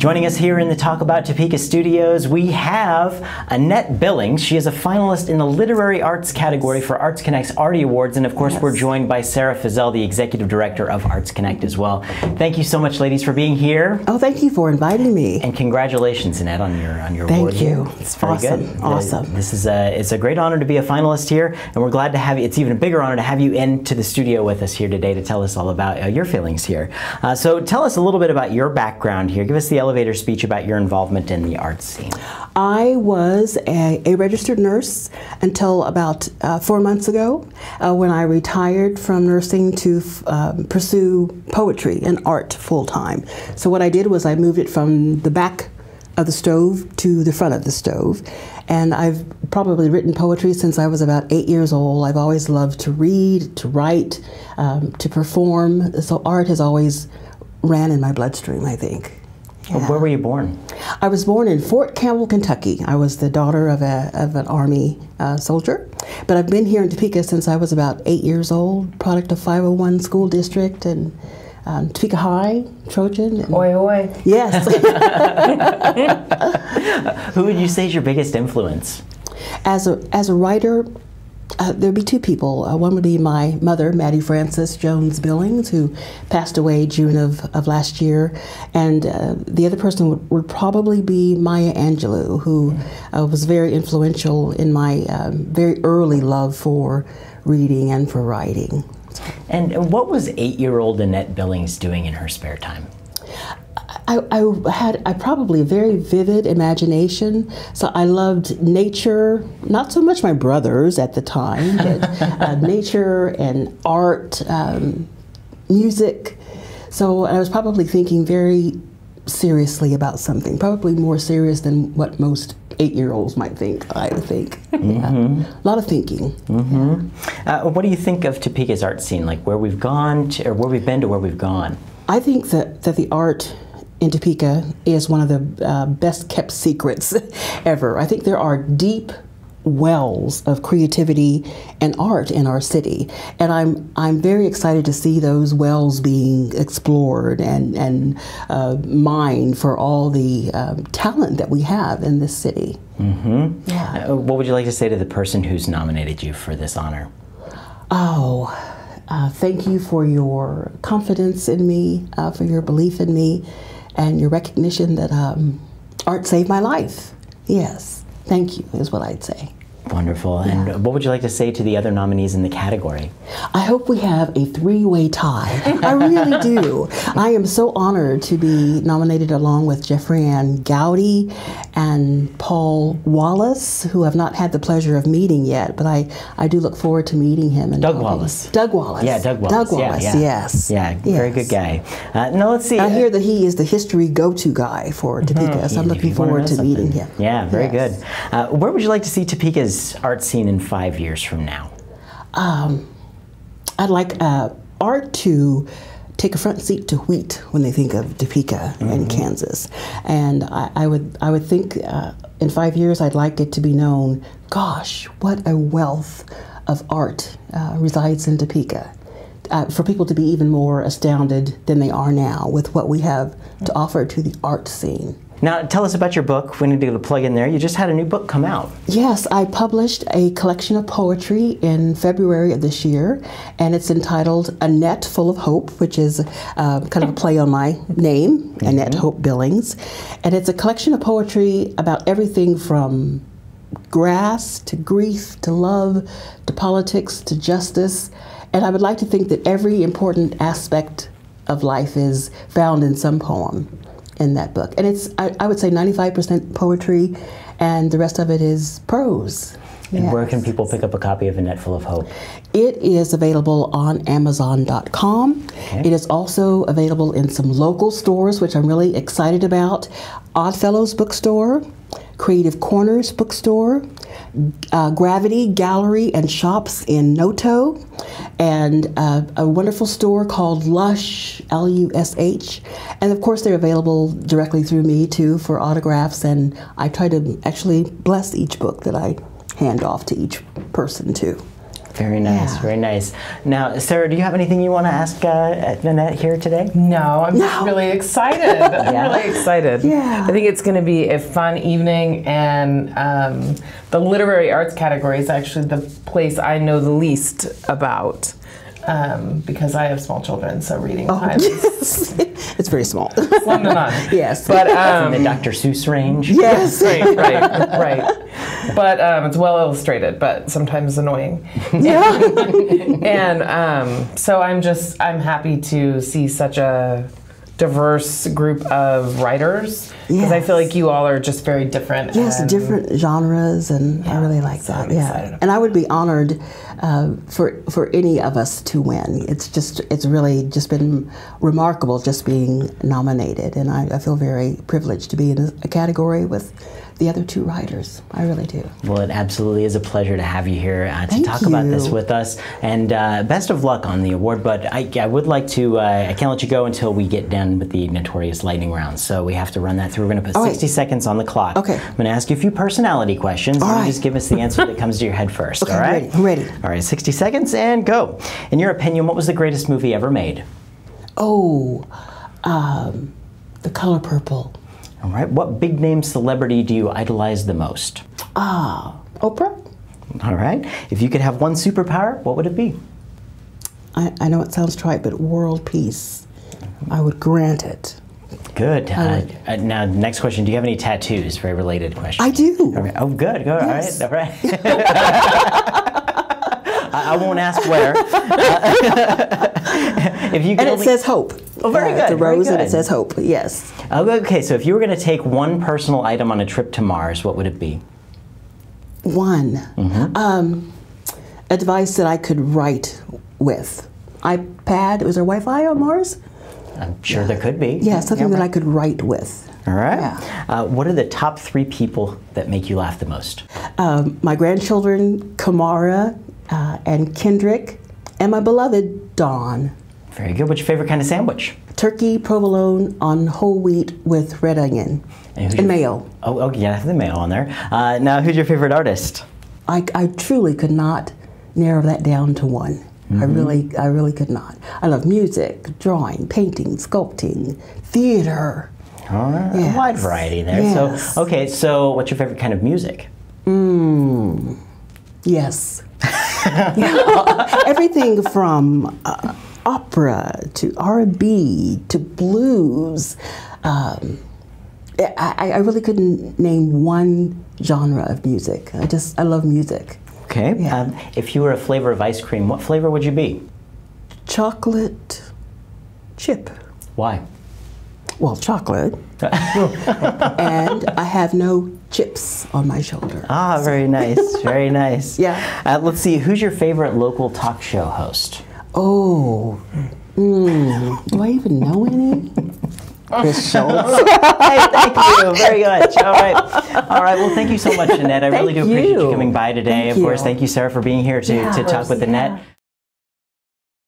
Joining us here in the Talk About Topeka studios, we have Annette Billings. She is a finalist in the Literary Arts category for Arts Connect's Artie Awards, and of course we're joined by Sarah Fizell, the Executive Director of Arts Connect as well. Thank you so much, ladies, for being here. Oh, thank you for inviting me. And congratulations, Annette, on your award. Thank you. It's very good. Awesome. This is it's a great honor to be a finalist here, and we're glad to have you. It's even a bigger honor to have you into the studio with us here today to tell us all about your feelings here. So tell us a little bit about your background here. Give us the elevator speech about your involvement in the arts scene. I was a registered nurse until about 4 months ago when I retired from nursing to pursue poetry and art full-time. So what I did was I moved it from the back of the stove to the front of the stove. And I've probably written poetry since I was about 8 years old. I've always loved to read, to write, to perform. So art has always ran in my bloodstream, I think. Yeah. Where were you born? I was born in Fort Campbell, Kentucky. I was the daughter of an Army soldier. But I've been here in Topeka since I was about 8 years old, product of 501 school district and Topeka High, Trojan. And oi, oi. Yes. Who would you say is your biggest influence? As a writer, there'd be two people. One would be my mother, Maddie Frances Jones Billings, who passed away June of last year. And the other person would probably be Maya Angelou, who was very influential in my very early love for reading and for writing. And what was 8-year-old Annette Billings doing in her spare time? I had probably a very vivid imagination, so I loved nature, not so much my brothers at the time, but nature and art, music. So I was probably thinking very seriously about something, probably more serious than what most 8-year-olds might think, I would think. Mm-hmm. A lot of thinking. Mm-hmm. What do you think of Topeka's art scene, like where we've gone, or where we've been to where we've gone? I think that the art in Topeka is one of the best kept secrets ever. I think there are deep wells of creativity and art in our city, and I'm very excited to see those wells being explored and mined for all the talent that we have in this city. Mm-hmm. Yeah. What would you like to say to the person who's nominated you for this honor? Oh, thank you for your confidence in me, for your belief in me, and your recognition that art saved my life. Yes, thank you is what I'd say. Wonderful. Yeah. And what would you like to say to the other nominees in the category? I hope we have a three-way tie. I really do. I am so honored to be nominated along with Jeffrey Ann Gowdy and Paul Wallace, who I've not had the pleasure of meeting yet, but I do look forward to meeting him. And Doug Wallace. Doug Wallace. Yeah, Doug Wallace. Doug Wallace, yeah, yeah. yes. Yeah, very good guy. Now let's see. I hear that he is the history go-to guy for Topeka, so I'm looking forward to meeting him. Yeah, very yes. good. Where would you like to see Topeka's art scene in 5 years from now? I'd like art to take a front seat to wheat when they think of Topeka and Kansas, and I would think in 5 years I'd like it to be known. Gosh, what a wealth of art resides in Topeka. For people to be even more astounded than they are now with what we have to offer to the art scene. Now, tell us about your book. We need to plug in there. You just had a new book come out. Yes, I published a collection of poetry in February of this year, and it's entitled Annette Full of Hope, which is kind of a play on my name, Annette Hope Billings. And it's a collection of poetry about everything from grass to grief to love to politics to justice. And I would like to think that every important aspect of life is found in some poem in that book. And it's, I would say 95% poetry, and the rest of it is prose. And yes. Where can people pick up a copy of Annette Full of Hope? It is available on Amazon.com. Okay. It is also available in some local stores, which I'm really excited about. Oddfellows Bookstore, Creative Corners Bookstore, Gravity Gallery and Shops in Noto, and a wonderful store called Lush, L-U-S-H. And of course they're available directly through me too for autographs, and I try to actually bless each book that I hand off to each person too. Very nice, Yeah. very nice. Now, Sarah, do you have anything you want to ask Annette here today? No, I'm just really excited. I'm really excited. Yeah. I think it's going to be a fun evening, and the literary arts category is actually the place I know the least about. Because I have small children, so reading time is It's very small. slim to none. Yes. But In the Dr. Seuss range? Yes. right. But it's well illustrated, but sometimes annoying. Yeah. And so I'm happy to see such a diverse group of writers, because I feel like you all are just very different. Yes, and different genres, and I really like so that. I'm excited Yeah, about and I would be honored for any of us to win. It's really just been remarkable just being nominated, and I feel very privileged to be in a category with the other two writers. I really do. Well, it absolutely is a pleasure to have you here to Thank talk about this you. with us. And best of luck on the award. But I would like to, I can't let you go until we get done with the notorious lightning round. So we have to run that through. We're going to put All right. 60 seconds on the clock. Okay. I'm going to ask you a few personality questions. All and you right. just give us the answer that comes to your head first. Okay, all right? I'm ready. All right, 60 seconds and go. In your opinion, what was the greatest movie ever made? Oh, The Color Purple. All right. What big name celebrity do you idolize the most? Oprah? All right. If you could have one superpower, what would it be? I know it sounds trite, but world peace. I would grant it. Good. Now, next question. Do you have any tattoos? Very related question. I do. Okay. Oh, good. Good. Yes. All right. I won't ask where. If you could And it only- says hope. Oh, very good, The very rose, and good. it says hope. Yes. Okay, so if you were going to take one personal item on a trip to Mars, what would it be? One. Mm-hmm. A device that I could write with. iPad. Was there Wi-Fi on Mars? I'm sure there could be. Yeah, something that I could write with. All right. Yeah. What are the top 3 people that make you laugh the most? My grandchildren, Kamara and Kendrick, and my beloved Dawn. Very good. What's your favorite kind of sandwich? Turkey provolone on whole wheat with red onion who's and your- mayo. Oh, yeah, I have the mayo on there. Now, who's your favorite artist? I truly could not narrow that down to one. I really could not. I love music, drawing, painting, sculpting, theater. All right. Yes. A wide variety there. Yes. So, okay, so what's your favorite kind of music? Yes. Yeah. Everything from opera to R&B to blues. I really couldn't name one genre of music. I love music. Okay. Yeah. If you were a flavor of ice cream, what flavor would you be? Chocolate chip. Why? Well, chocolate. And I have no chips on my shoulder. Ah, very nice. Very nice. Yeah. Let's see. Who's your favorite local talk show host? Oh, do I even know any? Chris Schultz. Hey, thank you very much. All right. All right. Well, thank you so much, Annette. I really do Thank appreciate you you. coming by today. Thank of course, you. thank you, Sarah, for being here to talk with Annette.